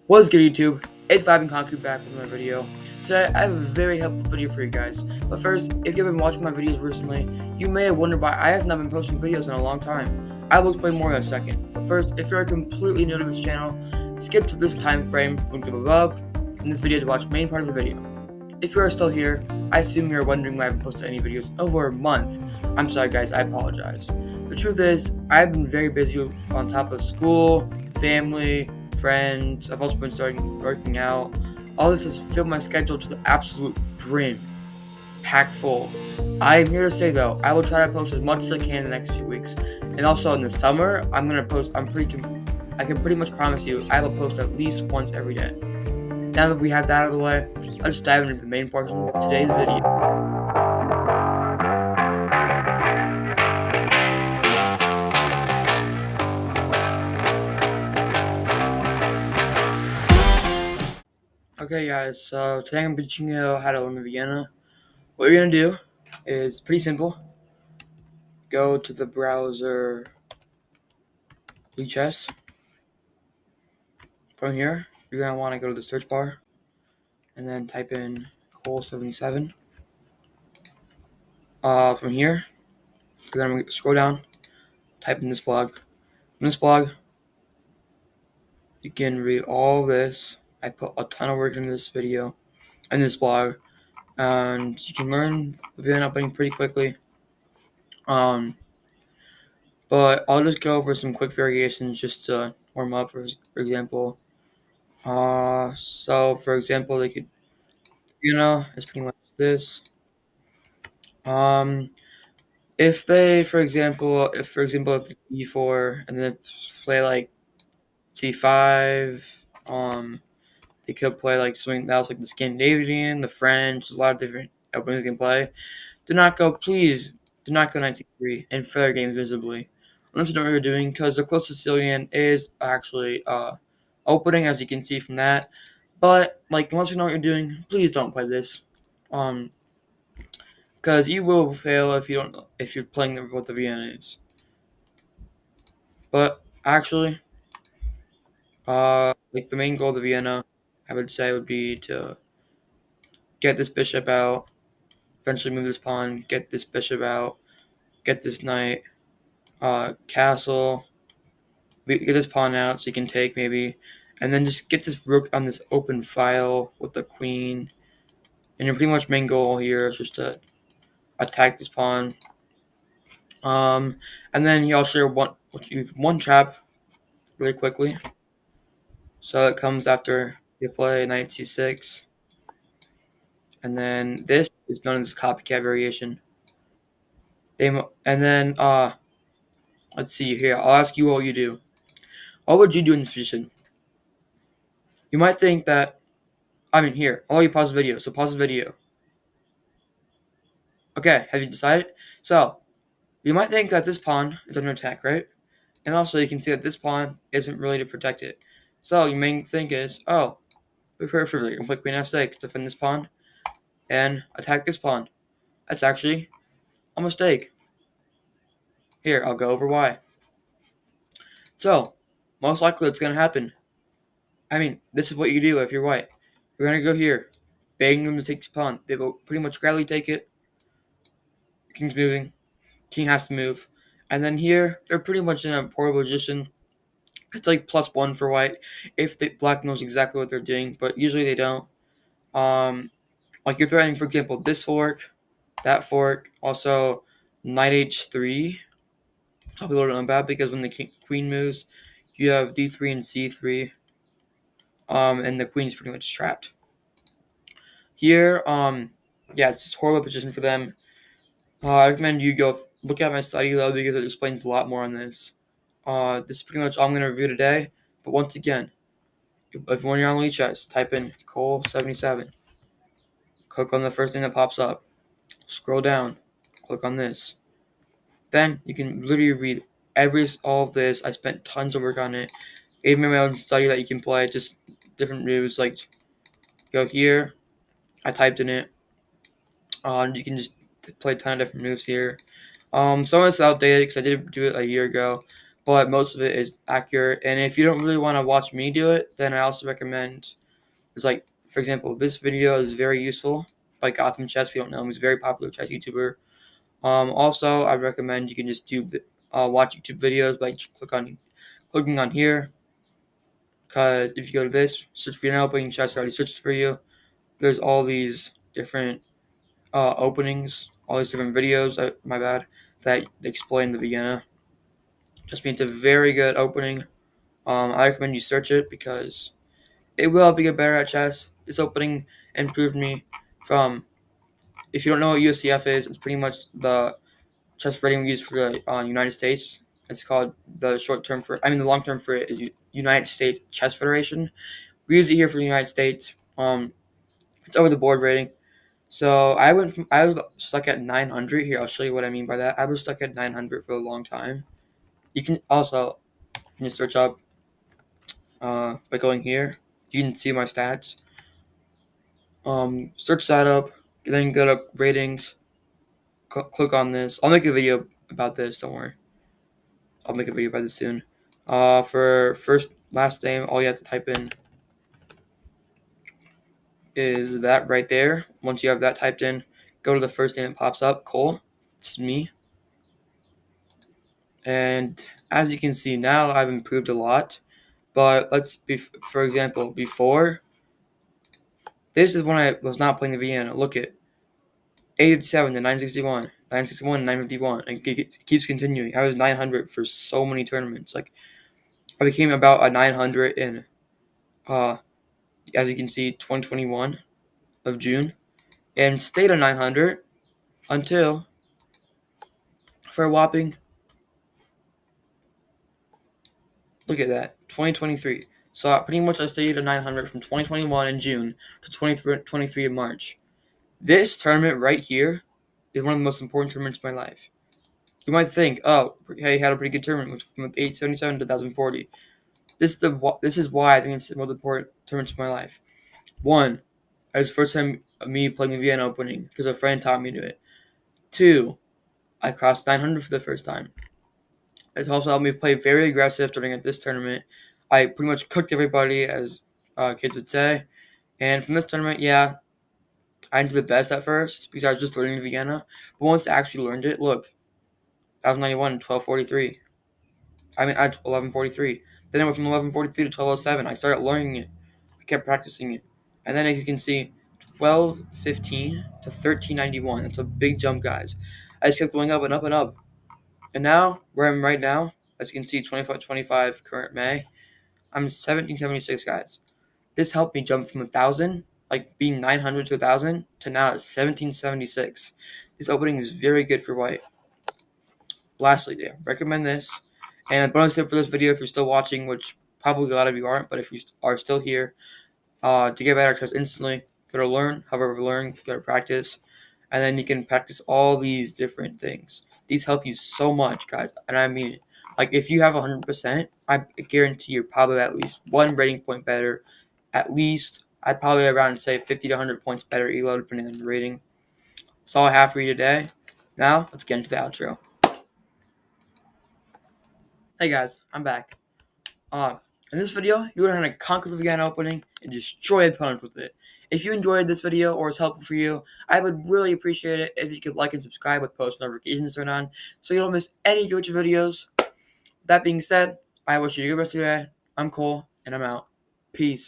What's good, YouTube? It's Vibing Conku back with another video. Today I have a very helpful video for you guys. But first, if you've been watching my videos recently, you may have wondered why I have not been posting videos in a long time. I will explain more in a second. But first, if you're completely new to this channel, skip to this time frame linked up above in this video to watch the main part of the video. If you are still here, I assume you're wondering why I haven't posted any videos in over a month. I'm sorry guys, I apologize. The truth is, I've been very busy on top of school, family, friends. I've also been starting working out. All this has filled my schedule to the absolute brim, packed full. I am here to say though, I will try to post as much as I can in the next few weeks, and also in the summer, I'm gonna post. I can pretty much promise you, I will post at least once every day. Now that we have that out of the way, let's dive into the main portion of today's video. Okay guys, so today I'm teaching you how to learn the Vienna. What you're going to do is pretty simple. Go to the browser Lichess. From here, you're going to want to go to the search bar and then type in Cole77. From here, you're going to scroll down, type in this blog. In this blog, you can read all this. I put a ton of work in this video and this blog, and you can learn the Vienna Opening pretty quickly. But I'll just go over some quick variations just to warm up. For example, so for example, they could, it's pretty much this. Um, if they, if the E4 and then play like C5, they could play like something that was like the Scandinavian, the French, a lot of different openings they can play. Please do not go knight c3 and fail your games visibly. Unless you know what you're doing, because the closest Sicilian is actually opening, as you can see from that. But, like, unless you know what you're doing, please don't play this. Because you will fail if you're playing what the Vienna is. But, actually, like, the main goal of the Vienna, I would say, would be to get this bishop out, eventually move this pawn, get this bishop out, get this knight, castle, get this pawn out so you can take maybe, and then just get this rook on this open file with the queen. And your pretty much main goal here is just to attack this pawn. And then you also want one trap really quickly. So it comes after you play knight c6, and then this is known as copycat variation. And then let's see here. I'll ask you what you do. What would you do in this position? You might think that. Here. I'll let you pause the video. So pause the video. Okay, have you decided? So, you might think that this pawn is under attack, right? And also, you can see that this pawn isn't really to protect it. So, your main thing is, oh, perfectly, you can play queen f6, defend this pawn, and attack this pawn. That's actually a mistake. Here, I'll go over why. So, most likely what's going to happen. This is what you do if you're white. You're going to go here, begging them to take this pawn. They will pretty much gladly take it. King's moving. King has to move. And then here, they're pretty much in a poor position. It's like +1 for white if the black knows exactly what they're doing, but usually they don't. Like you're threatening, for example, this fork, that fork, also knight h3. Some people don't know about because when the queen moves, you have d3 and c3, and the queen's pretty much trapped. Here, yeah, it's just a horrible position for them. I recommend you go look at my study though because it explains a lot more on this. This is pretty much all I'm going to review today. But once again, if when you're on Lichess, type in Cole77. Click on the first thing that pops up. Scroll down. Click on this. Then you can literally read all of this. I spent tons of work on it. Even my own study that you can play, just different moves. Like go here. I typed in it. You can just play a ton of different moves here. Some of it's outdated because I did do it a year ago. but most of it is accurate. And if you don't really want to watch me do it, then I also recommend, it's like, for example, this video is very useful by Gotham Chess. If you don't know him, he's a very popular chess YouTuber. Also, I recommend you can just do watch YouTube videos by clicking on here, because if you go to this, search Vienna Opening Chess, already searched for you. There's all these different openings, all these different videos. My bad, that explain the Vienna. Just means it's a very good opening. I recommend you search it because it will help you get better at chess. This opening improved me from. If you don't know what USCF is, it's pretty much the chess rating we use for the United States. It's called the short term for. I mean, the long term for it is United States Chess Federation. We use it here for the United States. It's over the board rating. So I was stuck at 900 here. I'll show you what I mean by that. I was stuck at 900 for a long time. You can also just search up by going here. You can see my stats. Search that up. Then go to ratings. Click on this. I'll make a video about this. Don't worry. I'll make a video about this soon. For last name, all you have to type in is that right there. Once you have that typed in, go to the first name that pops up. Cole. It's me. And as you can see now, I've improved a lot. But for example, before, this is when I was not playing the Vienna. Look at 887 to 961, 961 to 951, and it keeps continuing. I was 900 for so many tournaments. Like, I became about a 900 in, as you can see, 2021 of June, and stayed a 900 until, for a whopping, look at that, 2023. So pretty much I stayed at 900 from 2021 in June to 2023 in March. This tournament right here is one of the most important tournaments of my life. You might think, oh, hey, had a pretty good tournament from 877 to 1040. This is why I think it's the most important tournament of my life. One, it was the first time me playing the Vienna Opening because a friend taught me to it. Two, I crossed 900 for the first time. It's also helped me play very aggressive during this tournament. I pretty much cooked everybody, as kids would say. And from this tournament, yeah, I didn't do the best at first because I was just learning Vienna. But once I actually learned it, look, 1091, 1243. I mean, at 1143. Then I went from 1143 to 1207. I started learning it. I kept practicing it. And then as you can see, 1215 to 1391. That's a big jump, guys. I just kept going up and up and up. And now, where I'm right now, as you can see, 2525 current May, I'm 1776, guys. This helped me jump from 1,000, like being 900 to 1,000, to now at 1776. This opening is very good for white. Lastly, I recommend this. And a bonus tip for this video, if you're still watching, which probably a lot of you aren't, but if you are still here, to get better at chess instantly, go to learn, however learn, go to practice, and then you can practice all these different things. These help you so much, guys, and I mean it. Like, if you have 100%, I guarantee you're probably at least one rating point better. At least, I'd probably around say 50 to 100 points better elo, depending on your rating. That's all I have for you today. Now, let's get into the outro. Hey guys, I'm back. In this video, you're going to conquer the Vienna Opening and destroy opponents with it. If you enjoyed this video or it's helpful for you, I would really appreciate it if you could like and subscribe with post notifications turned on so you don't miss any future videos. That being said, I wish you a good rest of your day. I'm Cole, and I'm out. Peace.